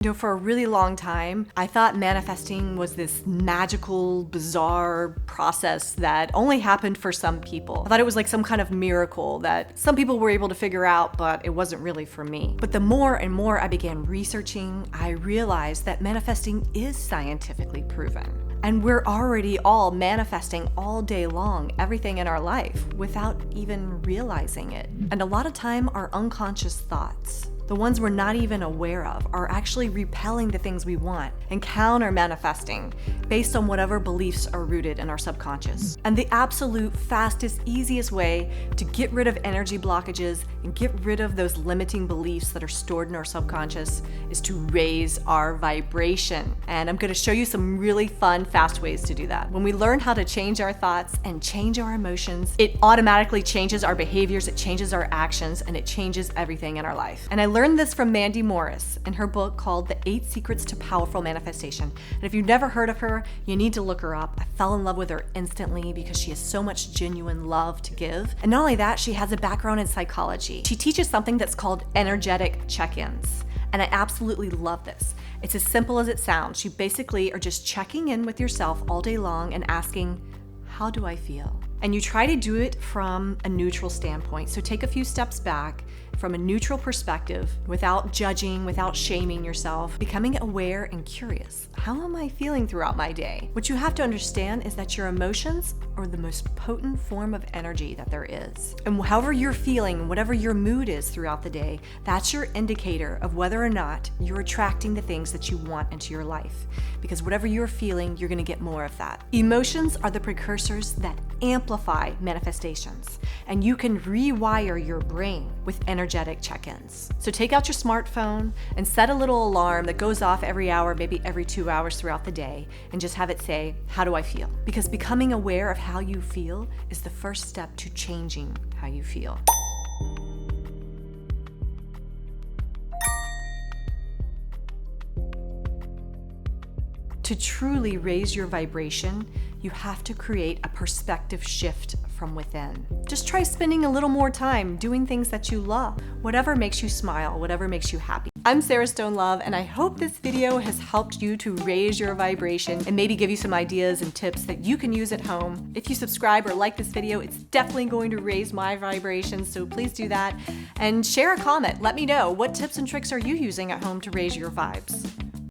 For a really long time, I thought manifesting was this magical, bizarre process that only happened for some people. I thought it was like some kind of miracle that some people were able to figure out, but it wasn't really for me. But the more and more I began researching, I realized that manifesting is scientifically proven. And we're already all manifesting all day long, everything in our life, without even realizing it. And a lot of time, our unconscious thoughts, the ones we're not even aware of, are actually repelling the things we want and counter manifesting based on whatever beliefs are rooted in our subconscious. And the absolute fastest, easiest way to get rid of energy blockages and get rid of those limiting beliefs that are stored in our subconscious is to raise our vibration. And I'm gonna show you some really fun, fast ways to do that. When we learn how to change our thoughts and change our emotions, it automatically changes our behaviors, it changes our actions, and it changes everything in our life. And I learned this from Mandy Morris in her book called The 8 Secrets to Powerful Manifestation. And if you've never heard of her, you need to look her up. I fell in love with her instantly because she has so much genuine love to give. And not only that, she has a background in psychology. She teaches something that's called energetic check-ins. And I absolutely love this. It's as simple as it sounds. You basically are just checking in with yourself all day long and asking, how do I feel? And you try to do it from a neutral standpoint. So take a few steps back from a neutral perspective, without judging, without shaming yourself, becoming aware and curious. How am I feeling throughout my day? What you have to understand is that your emotions are the most potent form of energy that there is. And however you're feeling, whatever your mood is throughout the day, that's your indicator of whether or not you're attracting the things that you want into your life. Because whatever you're feeling, you're gonna get more of that. Emotions are the precursors that amplify manifestations, and you can rewire your brain with energetic check-ins. So take out your smartphone and set a little alarm that goes off every hour, maybe every 2 hours throughout the day, and just have it say, how do I feel? Because becoming aware of how you feel is the first step to changing how you feel. To truly raise your vibration, you have to create a perspective shift from within. Just try spending a little more time doing things that you love, whatever makes you smile, whatever makes you happy. I'm Sarah Stone Love, and I hope this video has helped you to raise your vibration and maybe give you some ideas and tips that you can use at home. If you subscribe or like this video, it's definitely going to raise my vibration, so please do that. And share a comment. Let me know, what tips and tricks are you using at home to raise your vibes?